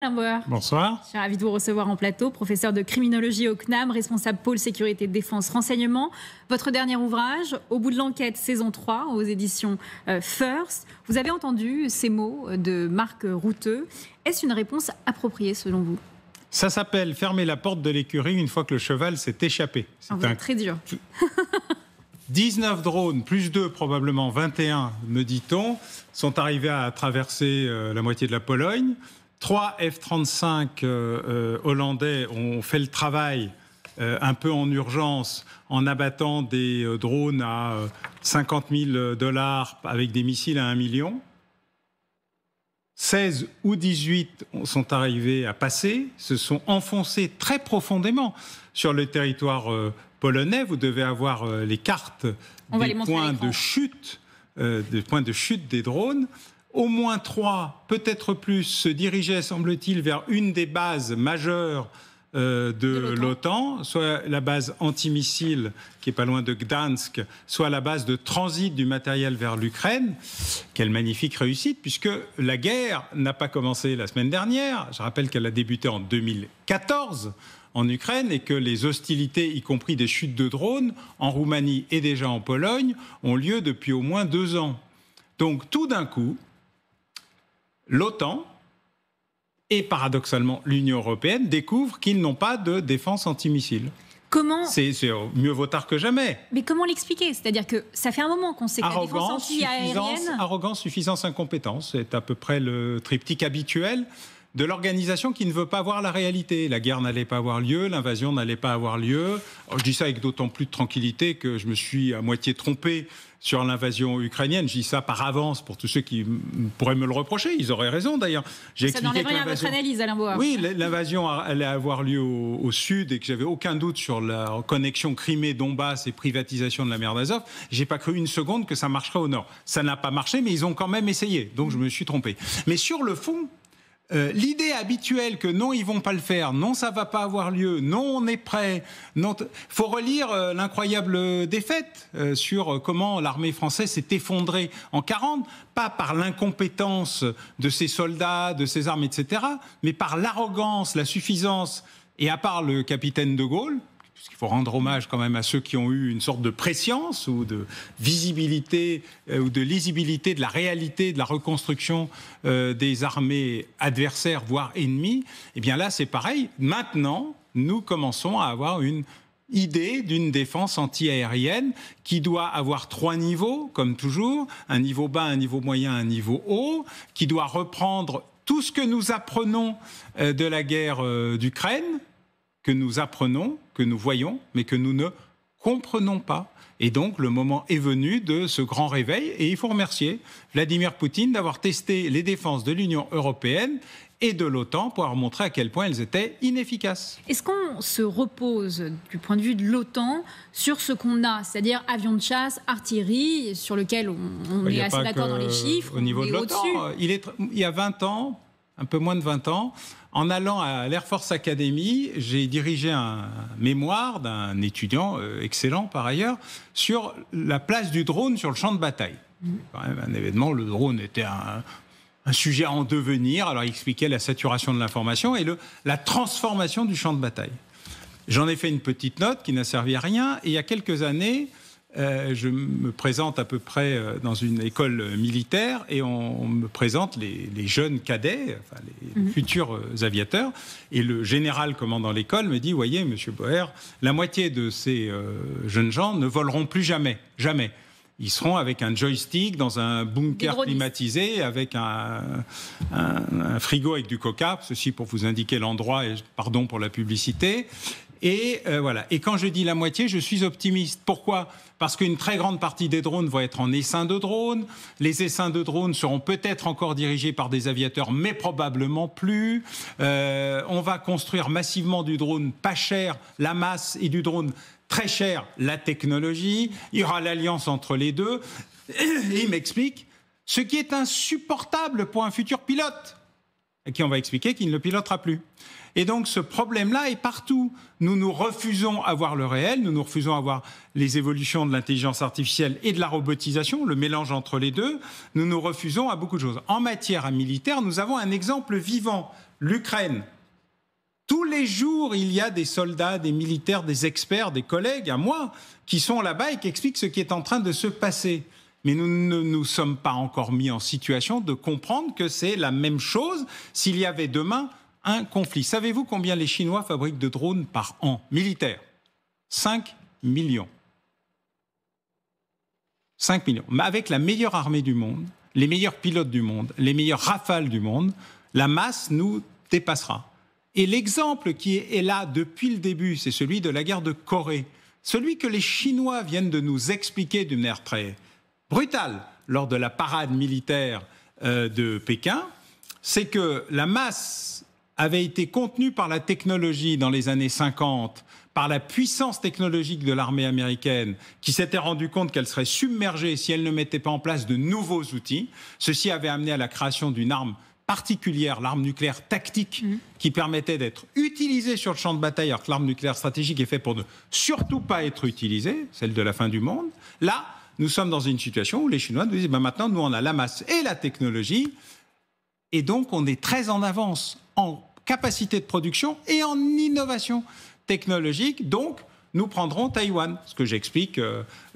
Alain Bauer. Bonsoir. Je suis ravie de vous recevoir en plateau, professeur de criminologie au CNAM, responsable pôle sécurité défense renseignement. Votre dernier ouvrage, Au bout de l'enquête, saison 3, aux éditions First. Vous avez entendu ces mots de Marc Routeux. Est-ce une réponse appropriée selon vous? Ça s'appelle fermer la porte de l'écurie une fois que le cheval s'est échappé. C'est très dur. 19 drones, plus 2, probablement 21, me dit-on, sont arrivés à traverser la moitié de la Pologne. 3 F-35 hollandais ont fait le travail un peu en urgence en abattant des drones à 50 000 $ avec des missiles à 1 million. 16 ou 18 sont arrivés à passer, se sont enfoncés très profondément sur le territoire polonais. Vous devez avoir les cartes des points de chute des drones. Au moins 3, peut-être plus, se dirigeaient, semble-t-il, vers une des bases majeures de l'OTAN, soit la base antimissile qui est pas loin de Gdansk, soit la base de transit du matériel vers l'Ukraine. Quelle magnifique réussite, puisque la guerre n'a pas commencé la semaine dernière. Je rappelle qu'elle a débuté en 2014 en Ukraine et que les hostilités, y compris des chutes de drones, en Roumanie et déjà en Pologne, ont lieu depuis au moins 2 ans. Donc tout d'un coup, l'OTAN et paradoxalement l'Union européenne découvrent qu'ils n'ont pas de défense antimissile. Comment ? C'est mieux vaut tard que jamais. Mais comment l'expliquer ? C'est-à-dire que ça fait un moment qu'on sait que la défense anti-aérienne... Arrogance, suffisance, incompétence. C'est à peu près le triptyque habituel de l'organisation qui ne veut pas voir la réalité. La guerre n'allait pas avoir lieu, l'invasion n'allait pas avoir lieu. Je dis ça avec d'autant plus de tranquillité que je me suis à moitié trompé sur l'invasion ukrainienne. Je dis ça par avance pour tous ceux qui pourraient me le reprocher. Ils auraient raison d'ailleurs. Ça n'enlève rien à votre analyse, Alain Bauer. Oui, l'invasion allait avoir lieu au sud et que j'avais aucun doute sur la connexion Crimée-Donbass et privatisation de la mer d'Azov. J'ai pas cru une seconde que ça marcherait au nord. Ça n'a pas marché, mais ils ont quand même essayé. Donc je me suis trompé. Mais sur le fond, l'idée habituelle que non, ils vont pas le faire, non, ça va pas avoir lieu, non, on est prêt. Non, faut relire l'incroyable défaite sur comment l'armée française s'est effondrée en 40, pas par l'incompétence de ses soldats, de ses armes, etc., mais par l'arrogance, la suffisance, et à part le capitaine de Gaulle. Il faut rendre hommage quand même à ceux qui ont eu une sorte de prescience ou de visibilité ou de lisibilité de la réalité de la reconstruction des armées adversaires, voire ennemies. Eh bien là, c'est pareil. Maintenant, nous commençons à avoir une idée d'une défense anti-aérienne qui doit avoir 3 niveaux, comme toujours, un niveau bas, un niveau moyen, un niveau haut, qui doit reprendre tout ce que nous apprenons de la guerre d'Ukraine, que nous apprenons, que nous voyons, mais que nous ne comprenons pas. Et donc, le moment est venu de ce grand réveil. Et il faut remercier Vladimir Poutine d'avoir testé les défenses de l'Union européenne et de l'OTAN pour avoir montré à quel point elles étaient inefficaces. Est-ce qu'on se repose, du point de vue de l'OTAN, sur ce qu'on a, c'est-à-dire avions de chasse, artillerie, sur lequel on est assez d'accord dans les chiffres, au niveau de l'OTAN, il y a 20 ans, un peu moins de 20 ans, en allant à l'Air Force Academy, j'ai dirigé un mémoire d'un étudiant excellent par ailleurs sur la place du drone sur le champ de bataille. Quand même un événement, le drone était un sujet en devenir, alors il expliquait la saturation de l'information et la transformation du champ de bataille. J'en ai fait une petite note qui n'a servi à rien et il y a quelques années, je me présente à peu près dans une école militaire et on me présente les jeunes cadets, enfin les futurs aviateurs, et le général commandant l'école me dit « Voyez, monsieur Bauer, la moitié de ces jeunes gens ne voleront plus jamais, jamais. Ils seront avec un joystick dans un bunker climatisé, avec un frigo avec du coca, ceci pour vous indiquer l'endroit, et pardon pour la publicité. » Et voilà. Et quand je dis la moitié, je suis optimiste. Pourquoi ? Parce qu'une très grande partie des drones vont être en essaim de drones. Les essaims de drones seront peut-être encore dirigés par des aviateurs, mais probablement plus. On va construire massivement du drone pas cher, la masse, et du drone très cher, la technologie. Il y aura l'alliance entre les deux. Et il m'explique ce qui est insupportable pour un futur pilote, à qui on va expliquer qu'il ne le pilotera plus. Et donc ce problème-là est partout. Nous nous refusons à voir le réel, nous nous refusons à voir les évolutions de l'intelligence artificielle et de la robotisation, le mélange entre les deux. Nous nous refusons à beaucoup de choses. En matière militaire, nous avons un exemple vivant. l'Ukraine. Tous les jours, il y a des soldats, des militaires, des experts, des collègues à moi qui sont là-bas et qui expliquent ce qui est en train de se passer. Mais nous ne nous sommes pas encore mis en situation de comprendre que c'est la même chose s'il y avait demain un conflit. Savez-vous combien les Chinois fabriquent de drones par an, militaires ? 5 millions. 5 millions. Mais avec la meilleure armée du monde, les meilleurs pilotes du monde, les meilleurs rafales du monde, la masse nous dépassera. Et l'exemple qui est là depuis le début, c'est celui de la guerre de Corée. Celui que les Chinois viennent de nous expliquer d'une manière très brutale lors de la parade militaire de Pékin, c'est que la masse avait été contenue par la technologie dans les années 50, par la puissance technologique de l'armée américaine, qui s'était rendu compte qu'elle serait submergée si elle ne mettait pas en place de nouveaux outils. Ceci avait amené à la création d'une arme particulière, l'arme nucléaire tactique, qui permettait d'être utilisée sur le champ de bataille, alors que l'arme nucléaire stratégique est faite pour ne surtout pas être utilisée, celle de la fin du monde. Là, nous sommes dans une situation où les Chinois nous disent maintenant, nous, on a la masse et la technologie, et donc on est très en avance en capacité de production et en innovation technologique. Donc, nous prendrons Taïwan. Ce que j'explique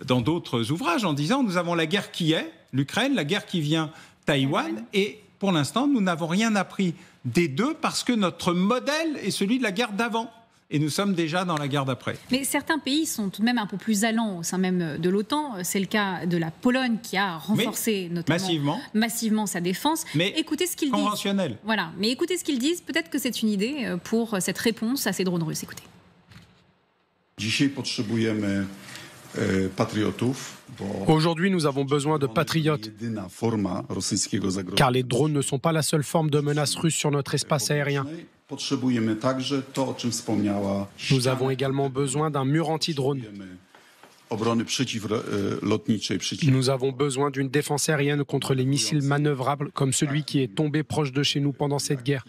dans d'autres ouvrages en disant, nous avons la guerre qui est, l'Ukraine, la guerre qui vient, Taïwan, et pour l'instant, nous n'avons rien appris des deux parce que notre modèle est celui de la guerre d'avant. Et nous sommes déjà dans la guerre d'après. Mais certains pays sont tout de même un peu plus allants au sein même de l'OTAN. C'est le cas de la Pologne qui a renforcé notamment massivement sa défense. Mais écoutez ce qu'ils disent. Conventionnel. Voilà. Mais écoutez ce qu'ils disent. Peut-être que c'est une idée pour cette réponse à ces drones russes. Écoutez. Aujourd'hui, nous avons besoin de patriotes, car les drones ne sont pas la seule forme de menace russe sur notre espace aérien. Nous avons également besoin d'un mur anti-drone. Nous avons besoin d'une défense aérienne contre les missiles manœuvrables comme celui qui est tombé proche de chez nous pendant cette guerre.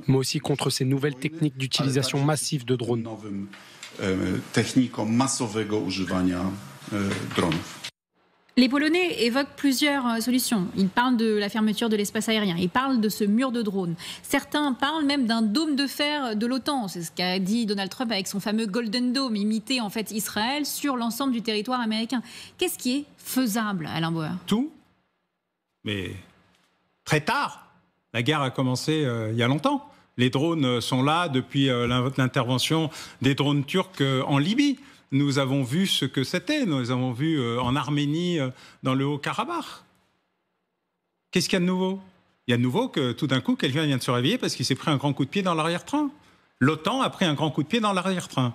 Mais aussi contre ces nouvelles techniques d'utilisation massive de drones. Les Polonais évoquent plusieurs solutions. Ils parlent de la fermeture de l'espace aérien. Ils parlent de ce mur de drones. Certains parlent même d'un dôme de fer de l'OTAN. C'est ce qu'a dit Donald Trump avec son fameux Golden Dome, imiter en fait Israël sur l'ensemble du territoire américain. Qu'est-ce qui est faisable, Alain Bauer ? Tout, mais très tard. La guerre a commencé il y a longtemps. Les drones sont là depuis l'intervention des drones turcs en Libye. Nous avons vu ce que c'était. Nous avons vu en Arménie, dans le Haut-Karabakh. Qu'est-ce qu'il y a de nouveau ? Il y a de nouveau que tout d'un coup, quelqu'un vient de se réveiller parce qu'il s'est pris un grand coup de pied dans l'arrière-train. L'OTAN a pris un grand coup de pied dans l'arrière-train.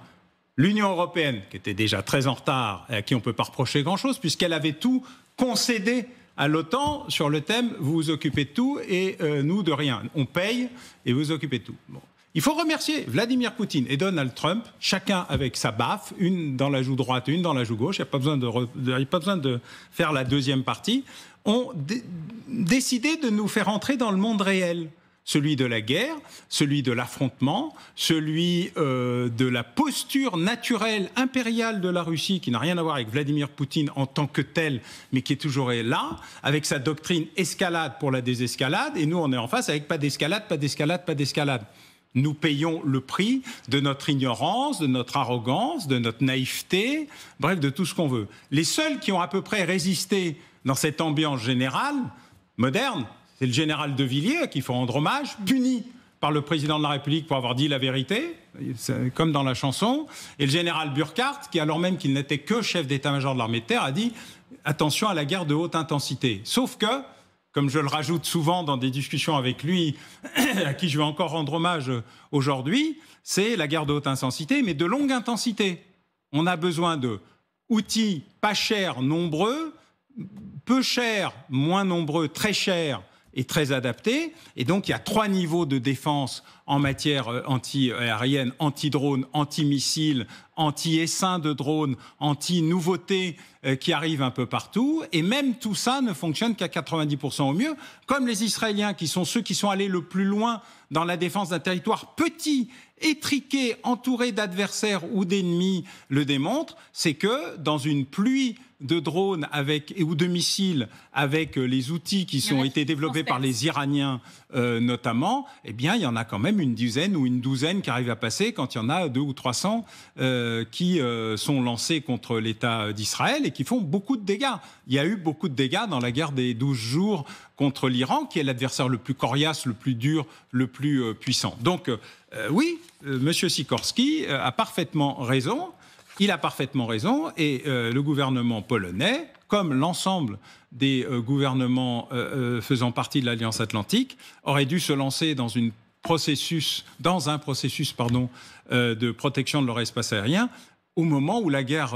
L'Union européenne, qui était déjà très en retard et à qui on ne peut pas reprocher grand-chose, puisqu'elle avait tout concédé à l'OTAN sur le thème « vous vous occupez de tout et nous de rien ». On paye et vous vous occupez de tout. Bon. Il faut remercier Vladimir Poutine et Donald Trump, chacun avec sa baffe, une dans la joue droite et une dans la joue gauche, il n'y a pas besoin de faire la deuxième partie, ont décidé de nous faire entrer dans le monde réel. Celui de la guerre, celui de l'affrontement, celui de la posture naturelle, impériale de la Russie, qui n'a rien à voir avec Vladimir Poutine en tant que tel, mais qui est toujours là, avec sa doctrine escalade pour la désescalade, et nous on est en face avec pas d'escalade, pas d'escalade, pas d'escalade. Nous payons le prix de notre ignorance, de notre arrogance, de notre naïveté, bref, de tout ce qu'on veut. Les seuls qui ont à peu près résisté dans cette ambiance générale, moderne, c'est le général de Villiers à qui il faut rendre hommage, puni par le président de la République pour avoir dit la vérité, comme dans la chanson, et le général Burkhardt qui, alors même qu'il n'était que chef d'état-major de l'armée de terre, a dit « attention à la guerre de haute intensité ». Sauf que, comme je le rajoute souvent dans des discussions avec lui, à qui je vais encore rendre hommage aujourd'hui, c'est la guerre de haute intensité, mais de longue intensité. On a besoin d'outils pas chers, nombreux, peu chers, moins nombreux, très chers, et très adapté. Et donc, il y a 3 niveaux de défense en matière anti-aérienne, anti-drone, anti-missile, anti-essaim de drones, anti-nouveautés qui arrivent un peu partout. Et même tout ça ne fonctionne qu'à 90% au mieux. Comme les Israéliens, qui sont ceux qui sont allés le plus loin dans la défense d'un territoire petit, étriqué, entouré d'adversaires ou d'ennemis, le démontrent, c'est que dans une pluie de drones ou de missiles avec les outils qui ont été développés par les Iraniens notamment, eh bien, il y en a quand même une dizaine ou une douzaine qui arrivent à passer quand il y en a 200 ou 300 qui sont lancés contre l'État d'Israël et qui font beaucoup de dégâts. Il y a eu beaucoup de dégâts dans la guerre des 12 jours contre l'Iran, qui est l'adversaire le plus coriace, le plus dur, le plus puissant. Donc, oui, M. Sikorski a parfaitement raison. Il a parfaitement raison et le gouvernement polonais, comme l'ensemble des gouvernements faisant partie de l'Alliance Atlantique, aurait dû se lancer dans un processus de protection de leur espace aérien au moment où la guerre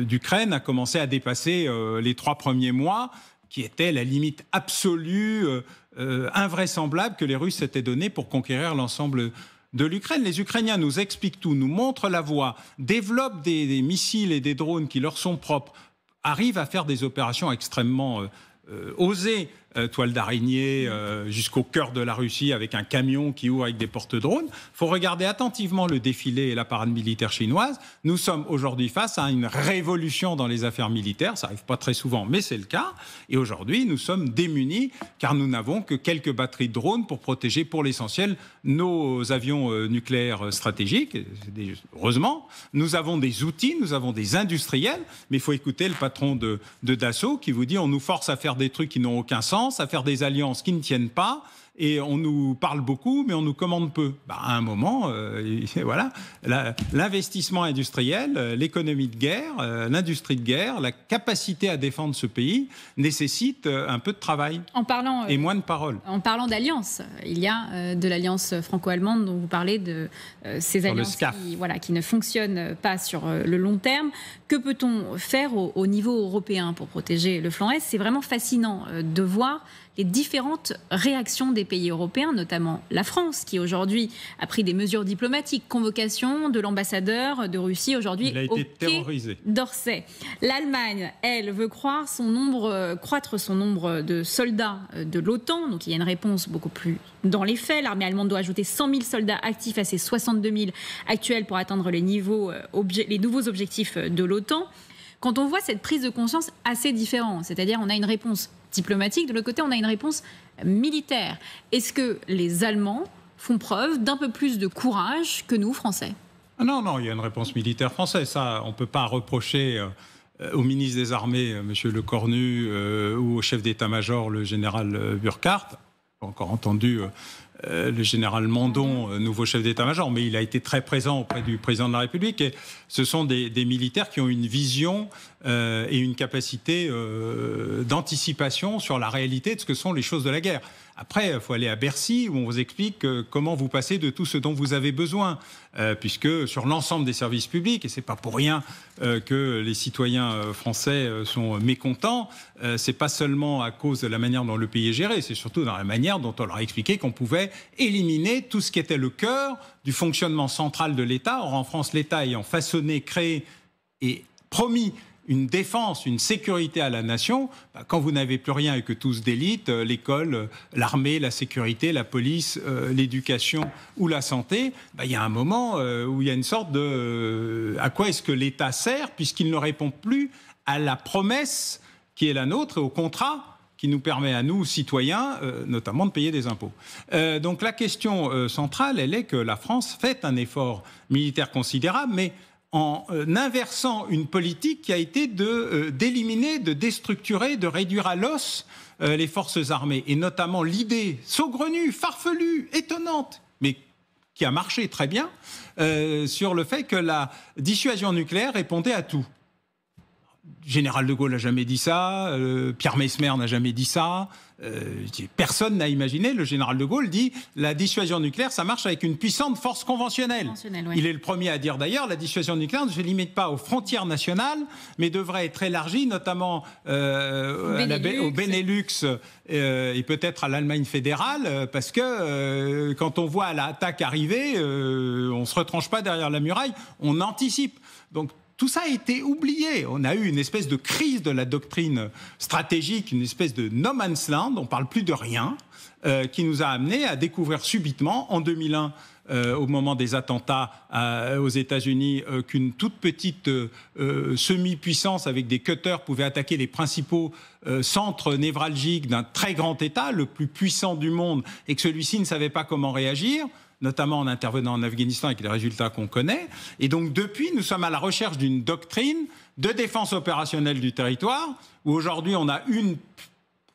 d'Ukraine a commencé à dépasser les 3 premiers mois, qui était la limite absolue, invraisemblable que les Russes s'étaient donnée pour conquérir l'ensemble de l'Ukraine. Les Ukrainiens nous expliquent tout, nous montrent la voie, développent des missiles et des drones qui leur sont propres, arrivent à faire des opérations extrêmement osées, toile d'araignée jusqu'au cœur de la Russie avec un camion qui ouvre avec des porte-drones. Il faut regarder attentivement le défilé et la parade militaire chinoise. Nous sommes aujourd'hui face à une révolution dans les affaires militaires. Ça n'arrive pas très souvent, mais c'est le cas. Et aujourd'hui, nous sommes démunis car nous n'avons que quelques batteries de drones pour protéger pour l'essentiel nos avions nucléaires stratégiques. Heureusement, nous avons des outils, nous avons des industriels, mais il faut écouter le patron de Dassault qui vous dit on nous force à faire des trucs qui n'ont aucun sens, à faire des alliances qui ne tiennent pas, et on nous parle beaucoup, mais on nous commande peu. À un moment, voilà, l'investissement industriel, l'économie de guerre, l'industrie de guerre, la capacité à défendre ce pays nécessite un peu de travail et moins de paroles. En parlant d'alliance, il y a de l'alliance franco-allemande dont vous parlez, de ces alliances qui ne fonctionnent pas sur le long terme. Que peut-on faire au niveau européen pour protéger le flanc Est ? C'est vraiment fascinant de voir les différentes réactions des pays européens, notamment la France, qui aujourd'hui a pris des mesures diplomatiques, convocation de l'ambassadeur de Russie aujourd'hui au Quai d'Orsay. L'Allemagne, elle, veut croître son nombre de soldats de l'OTAN, donc il y a une réponse beaucoup plus dans les faits. L'armée allemande doit ajouter 100 000 soldats actifs à ses 62 000 actuels pour atteindre les nouveaux objectifs de l'OTAN. Quand on voit cette prise de conscience assez différente, c'est-à-dire on a une réponse diplomatique, de l'autre côté on a une réponse militaire. Est-ce que les Allemands font preuve d'un peu plus de courage que nous, Français ? Non, il y a une réponse militaire française. Ça, on ne peut pas reprocher au ministre des Armées, M. Lecornu, ou au chef d'état-major, le général Burkhardt. Pas encore entendu le général Mandon, nouveau chef d'état-major, mais il a été très présent auprès du président de la République. Et ce sont des militaires qui ont une vision et une capacité d'anticipation sur la réalité de ce que sont les choses de la guerre. Après, il faut aller à Bercy où on vous explique comment vous passez de tout ce dont vous avez besoin, puisque sur l'ensemble des services publics, et c'est pas pour rien que les citoyens français sont mécontents, c'est pas seulement à cause de la manière dont le pays est géré, c'est surtout dans la manière dont on leur a expliqué qu'on pouvait éliminer tout ce qui était le cœur du fonctionnement central de l'État. Or, en France, l'État ayant façonné, créé et promis une défense, une sécurité à la nation, quand vous n'avez plus rien et que tout se délite, l'école, l'armée, la sécurité, la police, l'éducation ou la santé, il y a un moment où il y a une sorte de... à quoi est-ce que l'État sert, puisqu'il ne répond plus à la promesse qui est la nôtre et au contrat qui nous permet à nous, citoyens, notamment de payer des impôts. Donc la question centrale, elle est que la France fait un effort militaire considérable, mais en inversant une politique qui a été d'éliminer, de déstructurer, de réduire à l'os les forces armées. Et notamment l'idée saugrenue, farfelue, étonnante, mais qui a marché très bien, sur le fait que la dissuasion nucléaire répondait à tout. Général de Gaulle n'a jamais dit ça, Pierre Messmer n'a jamais dit ça, personne n'a imaginé. Le général de Gaulle dit la dissuasion nucléaire, ça marche avec une puissante force conventionnelle. Oui. Il est le premier à dire d'ailleurs la dissuasion nucléaire ne se limite pas aux frontières nationales, mais devrait être élargie notamment au Benelux et peut-être à l'Allemagne fédérale, parce que quand on voit l'attaque arriver, on ne se retranche pas derrière la muraille, on anticipe. Donc tout ça a été oublié. On a eu une espèce de crise de la doctrine stratégique, une espèce de no man's land, on ne parle plus de rien, qui nous a amené à découvrir subitement, en 2001, au moment des attentats aux États-Unis, qu'une toute petite semi-puissance avec des cutters pouvait attaquer les principaux centres névralgiques d'un très grand État, le plus puissant du monde, et que celui-ci ne savait pas comment réagir, notamment en intervenant en Afghanistan avec les résultats qu'on connaît. Et donc, depuis, nous sommes à la recherche d'une doctrine de défense opérationnelle du territoire, où aujourd'hui, on a une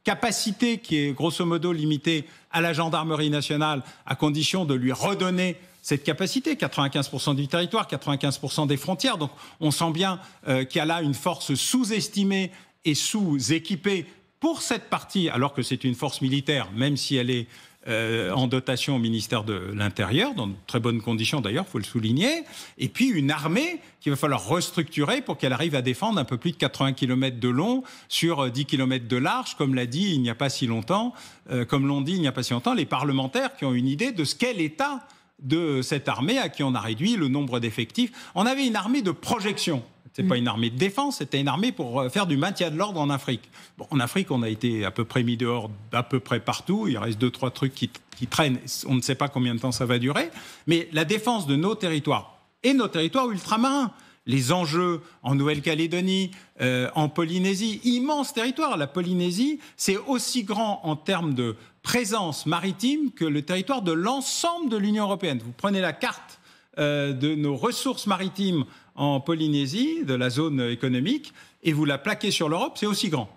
capacité qui est grosso modo limitée à la gendarmerie nationale, à condition de lui redonner cette capacité, 95% du territoire, 95% des frontières. Donc, on sent bien qu'il y a là une force sous-estimée et sous-équipée pour cette partie, alors que c'est une force militaire, même si elle est en dotation au ministère de l'Intérieur, dans de très bonnes conditions d'ailleurs, il faut le souligner, et puis une armée qu'il va falloir restructurer pour qu'elle arrive à défendre un peu plus de 80 km de long sur 10 km de large, comme l'ont dit il n'y a pas si longtemps, les parlementaires qui ont une idée de ce qu'est l'état de cette armée à qui on a réduit le nombre d'effectifs. On avait une armée de projection. Ce n'est pas une armée de défense, c'était une armée pour faire du maintien de l'ordre en Afrique. Bon, en Afrique, on a été à peu près mis dehors d'à peu près partout. Il reste 2-3 trucs qui traînent. On ne sait pas combien de temps ça va durer. Mais la défense de nos territoires et nos territoires ultramarins, les enjeux en Nouvelle-Calédonie, en Polynésie, immense territoire. La Polynésie, c'est aussi grand en termes de présence maritime que le territoire de l'ensemble de l'Union européenne. Vous prenez la carte de nos ressources maritimes en Polynésie, de la zone économique, et vous la plaquez sur l'Europe, c'est aussi grand.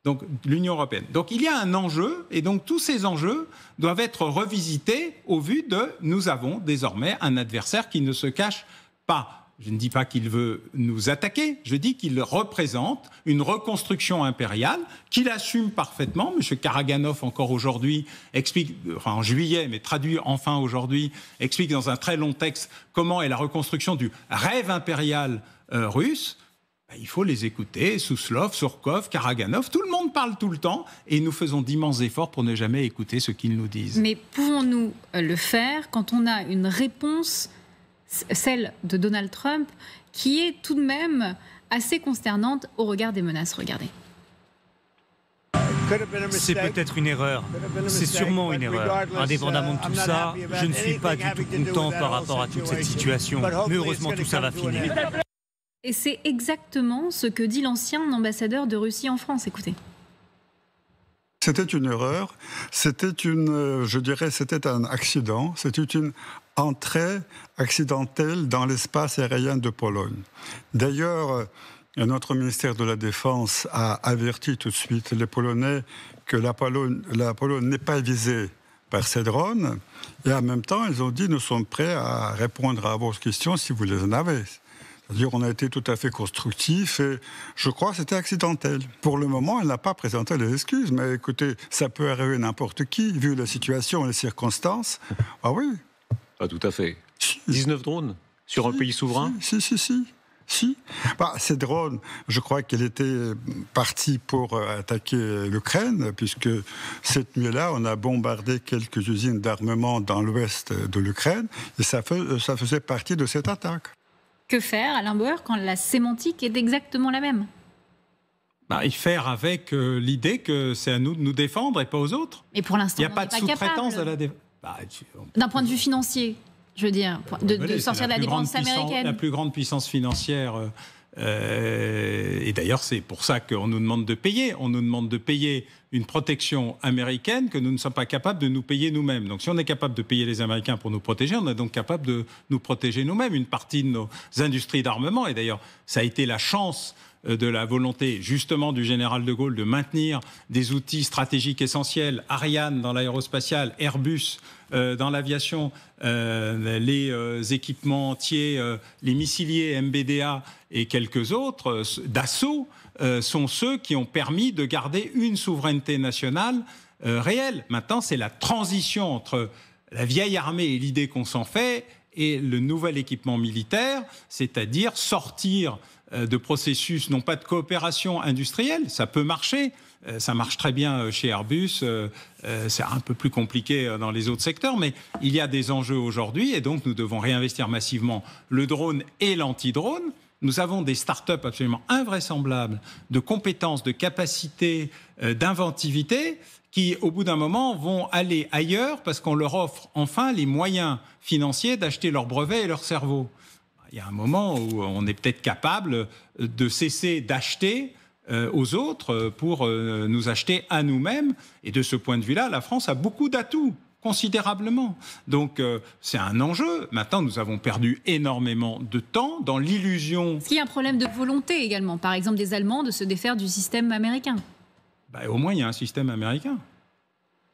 Donc l'Union européenne. Donc il y a un enjeu, et donc tous ces enjeux doivent être revisités au vu de nous avons désormais un adversaire qui ne se cache pas. Je ne dis pas qu'il veut nous attaquer, je dis qu'il représente une reconstruction impériale qu'il assume parfaitement. M. Karaganov, encore aujourd'hui, explique, enfin en juillet, mais traduit enfin aujourd'hui, explique dans un très long texte comment est la reconstruction du rêve impérial russe. Il faut les écouter, Souslov, Surkov, Karaganov, tout le monde parle tout le temps et nous faisons d'immenses efforts pour ne jamais écouter ce qu'ils nous disent. Mais pouvons-nous le faire quand on a une réponse, celle de Donald Trump, qui est tout de même assez consternante au regard des menaces? Regardez. C'est peut-être une erreur, c'est sûrement une erreur. Indépendamment de tout ça, je ne suis pas du tout content par rapport à toute cette situation. Mais heureusement, tout ça va finir. Et c'est exactement ce que dit l'ancien ambassadeur de Russie en France. Écoutez. C'était une erreur, c'était un accident, c'était une entrée accidentelle dans l'espace aérien de Pologne. D'ailleurs, notre ministère de la Défense a averti tout de suite les Polonais que la Pologne n'est pas visée par ces drones, et en même temps, ils ont dit « nous sommes prêts à répondre à vos questions si vous les en avez ». C'est-à-dire qu'on a été tout à fait constructif et je crois que c'était accidentel. Pour le moment, elle n'a pas présenté les excuses, mais écoutez, ça peut arriver à n'importe qui, vu la situation et les circonstances. Ah oui. Pas tout à fait. 19 drones sur un pays souverain. Si. Ces drones, je crois qu'elle était partie pour attaquer l'Ukraine, puisque cette nuit-là, on a bombardé quelques usines d'armement dans l'ouest de l'Ukraine, et ça faisait partie de cette attaque. Que faire, Alain Bauer, quand la sémantique est exactement la même? Y faire avec l'idée que c'est à nous de nous défendre et pas aux autres. Mais pour l'instant, il n'y a pas de sous-traitance de la défense. D'un point de vue financier, je veux dire, de sortir de la dépendance américaine. La plus grande puissance financière. Et d'ailleurs, c'est pour ça qu'on nous demande de payer. On nous demande de payer une protection américaine que nous ne sommes pas capables de nous payer nous-mêmes. Donc si on est capable de payer les Américains pour nous protéger, on est donc capable de nous protéger nous-mêmes. Une partie de nos industries d'armement, et d'ailleurs ça a été la chance de la volonté justement du général de Gaulle de maintenir des outils stratégiques essentiels, Ariane dans l'aérospatiale, Airbus dans l'aviation, les équipements entiers, les missiliers MBDA et quelques autres, Dassault, sont ceux qui ont permis de garder une souveraineté nationale réelle. Maintenant, c'est la transition entre la vieille armée et l'idée qu'on s'en fait et le nouvel équipement militaire, c'est-à-dire sortir de processus, non pas de coopération industrielle, ça peut marcher, ça marche très bien chez Airbus, c'est un peu plus compliqué dans les autres secteurs, mais il y a des enjeux aujourd'hui et donc nous devons réinvestir massivement le drone et l'anti-drone. Nous avons des start-up absolument invraisemblables de compétences, de capacités, d'inventivité qui, au bout d'un moment, vont aller ailleurs parce qu'on leur offre enfin les moyens financiers d'acheter leurs brevets et leur cerveau. Il y a un moment où on est peut-être capable de cesser d'acheter aux autres pour nous acheter à nous-mêmes. Et de ce point de vue-là, la France a beaucoup d'atouts, considérablement. Donc c'est un enjeu. Maintenant, nous avons perdu énormément de temps dans l'illusion. Est-ce qu'il y a un problème de volonté également, par exemple des Allemands, de se défaire du système américain ? Au moins, il y a un système américain.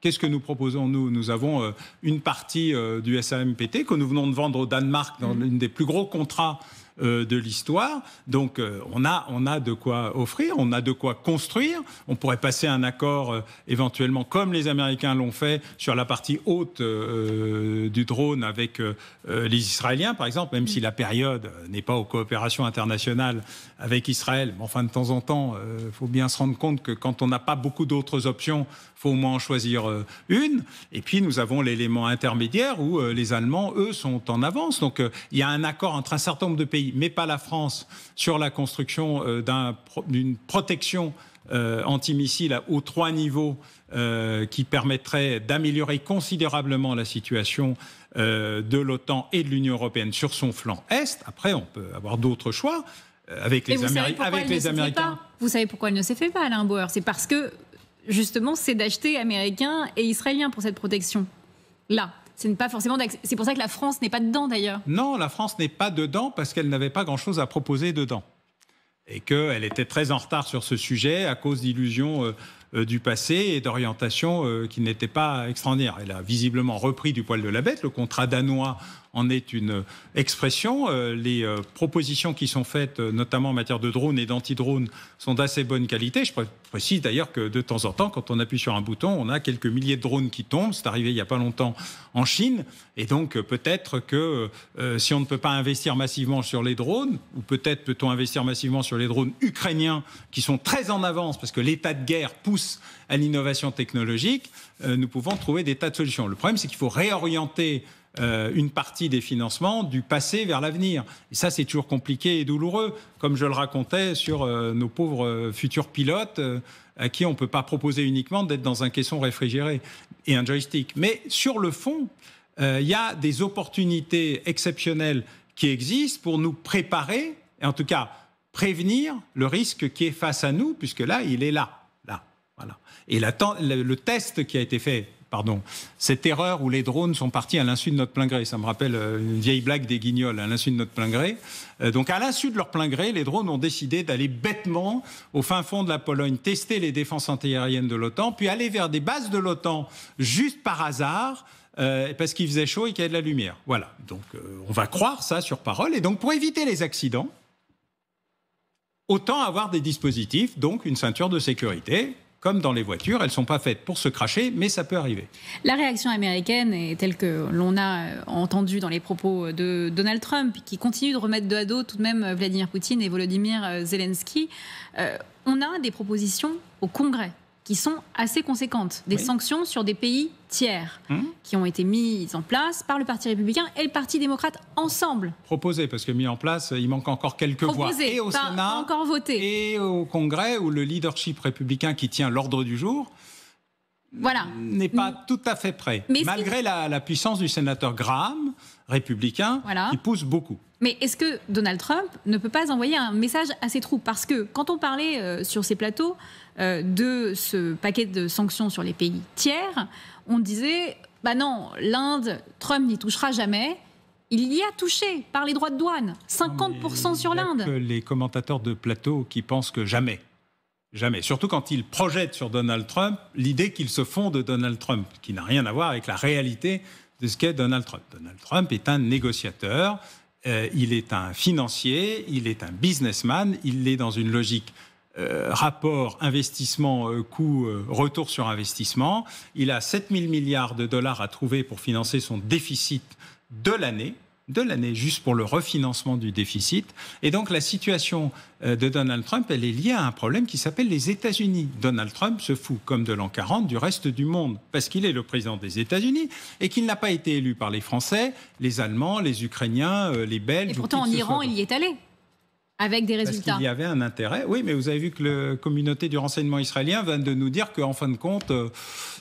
Qu'est-ce que nous proposons, nous ? Nous avons une partie du SAMPT que nous venons de vendre au Danemark dans l'un des plus gros contrats de l'histoire. Donc, on a de quoi offrir, on a de quoi construire. On pourrait passer un accord éventuellement, comme les Américains l'ont fait, sur la partie haute du drone avec les Israéliens, par exemple, même si la période n'est pas aux coopérations internationales avec Israël. Mais enfin, de temps en temps, il faut bien se rendre compte que quand on n'a pas beaucoup d'autres options, il faut au moins en choisir une. Et puis, nous avons l'élément intermédiaire où les Allemands, eux, sont en avance. Donc, il y a un accord entre un certain nombre de pays, mais pas la France, sur la construction d'une protection antimissile aux 3 niveaux qui permettrait d'améliorer considérablement la situation de l'OTAN et de l'Union européenne sur son flanc Est. Après, on peut avoir d'autres choix avec les Américains. Vous savez pourquoi elle ne s'est fait pas, Alain Bauer ? C'est parce que, justement, c'est d'acheter américains et israéliens pour cette protection-là. C'est pour ça que la France n'est pas dedans, d'ailleurs. Non, la France n'est pas dedans parce qu'elle n'avait pas grand-chose à proposer dedans. Et qu'elle était très en retard sur ce sujet à cause d'illusions du passé et d'orientations qui n'étaient pas extraordinaires. Elle a visiblement repris du poil de la bête. Le contrat danois en est une expression. Les propositions qui sont faites, notamment en matière de drones et d'anti-drones, sont d'assez bonne qualité. Je précise d'ailleurs que de temps en temps, quand on appuie sur un bouton, on a quelques milliers de drones qui tombent. C'est arrivé il n'y a pas longtemps en Chine. Et donc peut-être que si on ne peut pas investir massivement sur les drones, ou peut-être peut-on investir massivement sur les drones ukrainiens qui sont très en avance parce que l'état de guerre pousse à l'innovation technologique, nous pouvons trouver des tas de solutions. Le problème, c'est qu'il faut réorienter une partie des financements du passé vers l'avenir. Et ça, c'est toujours compliqué et douloureux, comme je le racontais sur nos pauvres futurs pilotes à qui on ne peut pas proposer uniquement d'être dans un caisson réfrigéré et un joystick. Mais sur le fond, il y a des opportunités exceptionnelles qui existent pour nous préparer, et en tout cas prévenir le risque qui est face à nous, puisque là, il est là. Voilà. Et le test qui a été fait, cette erreur où les drones sont partis à l'insu de notre plein gré. Ça me rappelle une vieille blague des Guignols, à l'insu de notre plein gré. Donc à l'insu de leur plein gré, les drones ont décidé d'aller bêtement au fin fond de la Pologne, tester les défenses antiaériennes de l'OTAN, puis aller vers des bases de l'OTAN juste par hasard, parce qu'il faisait chaud et qu'il y avait de la lumière. Voilà, donc on va croire ça sur parole. Et donc pour éviter les accidents, autant avoir des dispositifs, donc une ceinture de sécurité. Comme dans les voitures, elles ne sont pas faites pour se cracher, mais ça peut arriver. La réaction américaine est telle que l'on a entendu dans les propos de Donald Trump, qui continue de remettre dos à dos tout de même Vladimir Poutine et Volodymyr Zelensky. On a des propositions au Congrès qui sont assez conséquentes. Des sanctions sur des pays tiers qui ont été mises en place par le Parti républicain et le Parti démocrate ensemble. Proposé, parce que mis en place, il manque encore quelques voix. Et au Sénat, encore voté. Et au Congrès, où le leadership républicain qui tient l'ordre du jour n'est pas tout à fait prêt. Mais malgré la puissance du sénateur Graham, républicains qui poussent beaucoup. Mais est-ce que Donald Trump ne peut pas envoyer un message à ses troupes? Parce que quand on parlait sur ces plateaux de ce paquet de sanctions sur les pays tiers, on disait bah non, l'Inde, Trump n'y touchera jamais. Il y a touché par les droits de douane, 50% sur l'Inde. Il y a que les commentateurs de plateau qui pensent que jamais. Jamais. Surtout quand ils projettent sur Donald Trump l'idée qu'ils se font de Donald Trump, qui n'a rien à voir avec la réalité de ce qu'est Donald Trump. Donald Trump est un négociateur, il est un financier, il est un businessman, il est dans une logique rapport investissement-coût, retour sur investissement. Il a 7 000 milliards de dollars à trouver pour financer son déficit de l'année, juste pour le refinancement du déficit. Et donc la situation de Donald Trump, elle est liée à un problème qui s'appelle les États-Unis. Donald Trump se fout, comme de l'an 40, du reste du monde, parce qu'il est le président des États-Unis et qu'il n'a pas été élu par les Français, les Allemands, les Ukrainiens, les Belges. Et pourtant, en Iran, il y est allé. Avec des résultats. Parce qu'il y avait un intérêt. Oui, mais vous avez vu que la communauté du renseignement israélien vient de nous dire qu'en fin de compte... il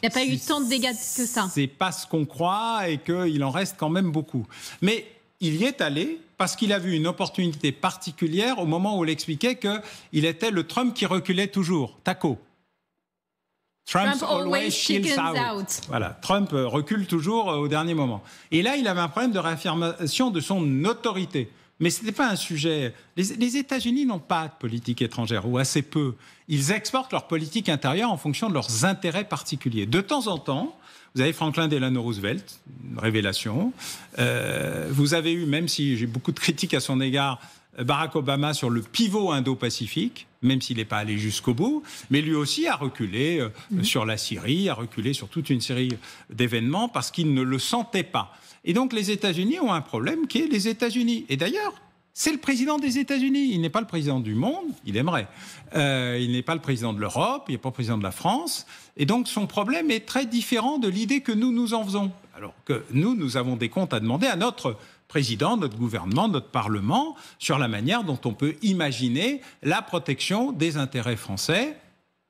n'y a pas eu tant de dégâts que ça. C'est pas ce qu'on croit et qu'il en reste quand même beaucoup. Mais il y est allé parce qu'il a vu une opportunité particulière au moment où il expliquait qu'il était le Trump qui reculait toujours. Taco. Trump always chickens out. Voilà, Trump recule toujours au dernier moment. Et là, il avait un problème de réaffirmation de son autorité. Mais ce n'était pas un sujet... Les États-Unis n'ont pas de politique étrangère, ou assez peu. Ils exportent leur politique intérieure en fonction de leurs intérêts particuliers. De temps en temps, vous avez Franklin Delano Roosevelt, une révélation. Vous avez eu, même si j'ai beaucoup de critiques à son égard, Barack Obama sur le pivot indo-pacifique, même s'il n'est pas allé jusqu'au bout, mais lui aussi a reculé sur la Syrie, a reculé sur toute une série d'événements parce qu'il ne le sentait pas. Et donc les États-Unis ont un problème qui est les États-Unis. Et d'ailleurs, c'est le président des États-Unis. Il n'est pas le président du monde, il aimerait. Il n'est pas le président de l'Europe, il n'est pas le président de la France. Et donc son problème est très différent de l'idée que nous en faisons. Alors que nous avons des comptes à demander à notre président, notre gouvernement, notre Parlement, sur la manière dont on peut imaginer la protection des intérêts français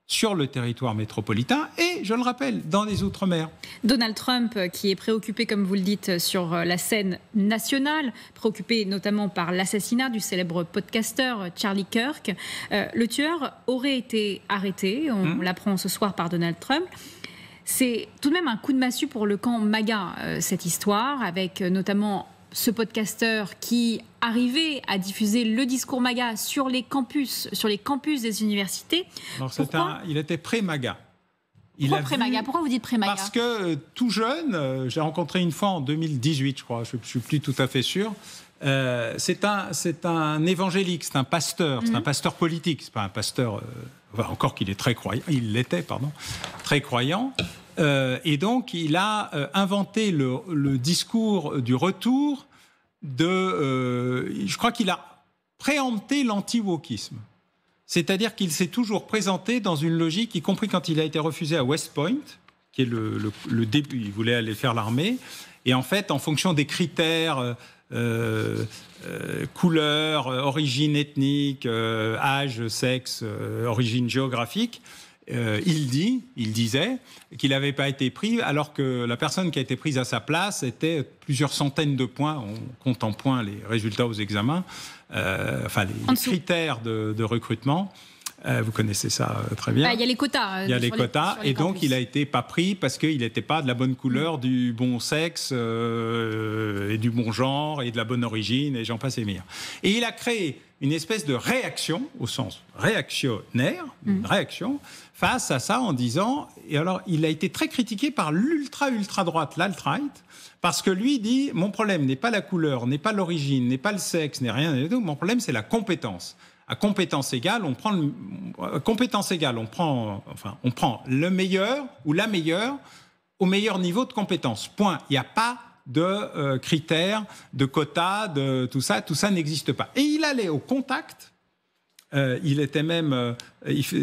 sur le territoire métropolitain et, je le rappelle, dans les Outre-mer. Donald Trump, qui est préoccupé, comme vous le dites, sur la scène nationale, préoccupé notamment par l'assassinat du célèbre podcasteur Charlie Kirk. Le tueur aurait été arrêté, on l'apprend ce soir par Donald Trump. C'est tout de même un coup de massue pour le camp MAGA, cette histoire, avec notamment ce podcasteur qui arrivait à diffuser le discours MAGA sur les campus des universités. Alors il était pré-MAGA. Pourquoi pré-MAGA ? Pourquoi vous dites pré-MAGA ? Parce que tout jeune, j'ai rencontré une fois en 2018, je crois, je ne suis plus tout à fait sûr, c'est un évangélique, c'est un pasteur, c'est un pasteur politique, c'est pas un pasteur, encore qu'il est très croyant, il l'était, pardon, très croyant. Et donc, il a inventé le discours du retour je crois qu'il a préempté l'anti-wokisme. C'est-à-dire qu'il s'est toujours présenté dans une logique, y compris quand il a été refusé à West Point, qui est le début, il voulait aller faire l'armée, et en fait, en fonction des critères, couleur, origine ethnique, âge, sexe, origine géographique, il disait qu'il n'avait pas été pris, alors que la personne qui a été prise à sa place était plusieurs centaines de points. On compte en points les résultats aux examens, les critères de recrutement. Vous connaissez ça très bien. Il y a les quotas. Il y a les quotas, et donc il n'a été pas pris parce qu'il n'était pas de la bonne couleur, du bon sexe, et du bon genre, et de la bonne origine, et j'en passe et meilleurs. Et il a créé une espèce de réaction, au sens réactionnaire, une réaction, face à ça en disant... Et alors, il a été très critiqué par l'ultra-droite, l'alt-right, parce que lui dit, mon problème n'est pas la couleur, n'est pas l'origine, n'est pas le sexe, n'est rien du tout, mon problème c'est la compétence. À compétence égale, on prend le meilleur ou la meilleure au meilleur niveau de compétence. Point. Il n'y a pas de critères, de quotas, de tout ça n'existe pas. Et il allait au contact. Il était même...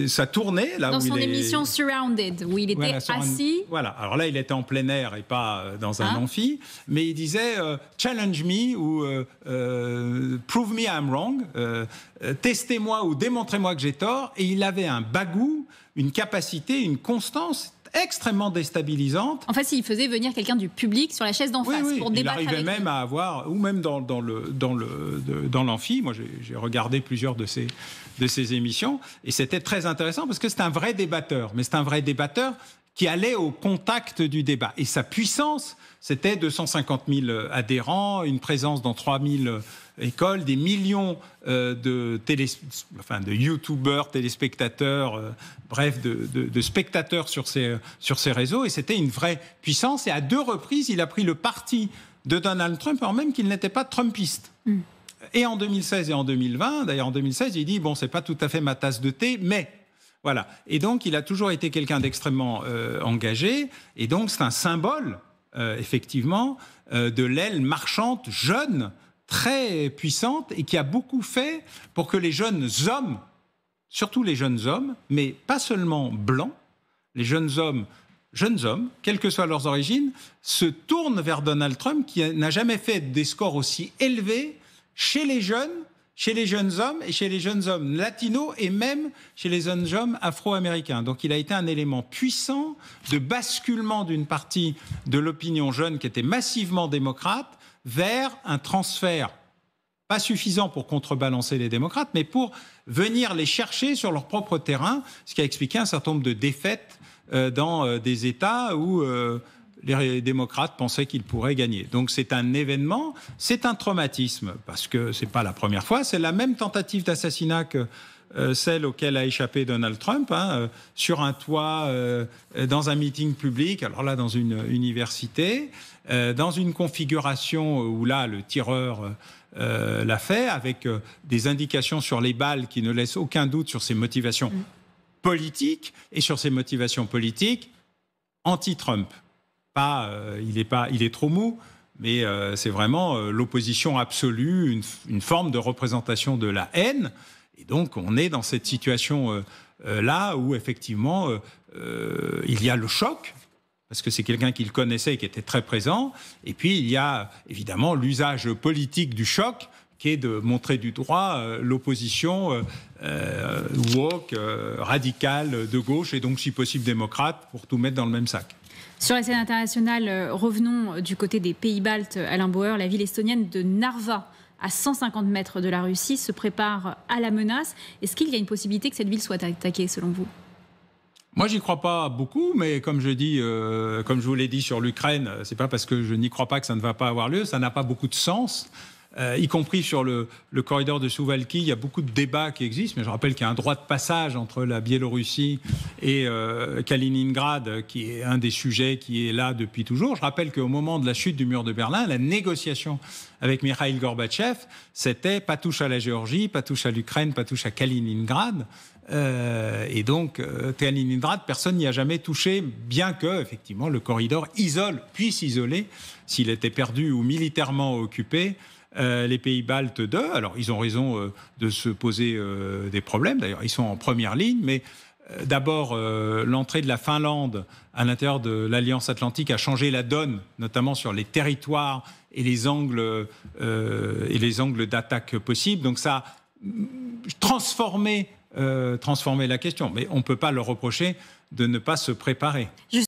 ça tournait là dans où son il émission Surrounded, où il était assis. Voilà, alors là, il était en plein air et pas dans un amphi, mais il disait « challenge me » ou « prove me I'm wrong », testez-moi ou démontrez-moi que j'ai tort, et il avait un bagou, une capacité, une constance extrêmement déstabilisante. En fait, il faisait venir quelqu'un du public sur la chaise d'en face pour débattre avec lui. Il arrivait même à avoir, ou même dans l'amphi, moi j'ai regardé plusieurs de ces émissions, et c'était très intéressant parce que c'est un vrai débatteur, mais c'est un vrai débatteur qui allait au contact du débat. Et sa puissance, c'était 250 000 adhérents, une présence dans 3 000 écoles, des millions de youtubeurs, téléspectateurs, bref, de spectateurs sur ces réseaux. Et c'était une vraie puissance. Et à 2 reprises, il a pris le parti de Donald Trump, alors même qu'il n'était pas trumpiste. Et en 2016 et en 2020, d'ailleurs en 2016, il dit, bon, c'est pas tout à fait ma tasse de thé, mais... Voilà. Et donc, il a toujours été quelqu'un d'extrêmement engagé. Et donc, c'est un symbole, effectivement, de l'aile marchande jeune, très puissante, et qui a beaucoup fait pour que les jeunes hommes, surtout les jeunes hommes, mais pas seulement blancs, les jeunes hommes, quelles que soient leurs origines, se tournent vers Donald Trump, qui n'a jamais fait des scores aussi élevés chez les jeunes hommes et chez les jeunes hommes latinos et même chez les jeunes hommes afro-américains. Donc il a été un élément puissant de basculement d'une partie de l'opinion jeune qui était massivement démocrate vers un transfert pas suffisant pour contrebalancer les démocrates, mais pour venir les chercher sur leur propre terrain, ce qui a expliqué un certain nombre de défaites dans des États où... les démocrates pensaient qu'ils pourraient gagner. Donc c'est un événement, c'est un traumatisme, parce que ce n'est pas la première fois, c'est la même tentative d'assassinat que celle auquel a échappé Donald Trump, sur un toit, dans un meeting public, alors là dans une université, dans une configuration où là le tireur l'a fait, avec des indications sur les balles qui ne laissent aucun doute sur ses motivations politiques, et sur ses motivations politiques anti-Trump. Il est trop mou, mais c'est vraiment l'opposition absolue, une forme de représentation de la haine. Et donc, on est dans cette situation-là où, effectivement, il y a le choc, parce que c'est quelqu'un qu'il connaissait et qui était très présent. Et puis, il y a évidemment l'usage politique du choc, qui est de montrer du doigt l'opposition woke, radicale, de gauche, et donc, si possible, démocrate, pour tout mettre dans le même sac. Sur la scène internationale, revenons du côté des pays baltes. Alain Bauer, la ville estonienne de Narva, à 150 mètres de la Russie, se prépare à la menace. Est-ce qu'il y a une possibilité que cette ville soit attaquée, selon vous ? Moi, j'y crois pas beaucoup, mais comme je vous l'ai dit sur l'Ukraine, c'est pas parce que je n'y crois pas que ça ne va pas avoir lieu. Ça n'a pas beaucoup de sens. Y compris sur le corridor de Suwałki, il y a beaucoup de débats qui existent, mais je rappelle qu'il y a un droit de passage entre la Biélorussie et Kaliningrad, qui est un des sujets qui est là depuis toujours. Je rappelle qu'au moment de la chute du mur de Berlin, la négociation avec Mikhail Gorbatchev, c'était pas touche à la Géorgie, pas touche à l'Ukraine, pas touche à Kaliningrad. Et donc, Kaliningrad, personne n'y a jamais touché, bien que, effectivement, le corridor puisse isoler, s'il était perdu ou militairement occupé, les pays baltes d'eux. Alors, ils ont raison de se poser des problèmes. D'ailleurs, ils sont en première ligne. Mais d'abord, l'entrée de la Finlande à l'intérieur de l'Alliance Atlantique a changé la donne, notamment sur les territoires et les angles d'attaque possibles. Donc, ça a transformé la question. Mais on ne peut pas leur reprocher de ne pas se préparer.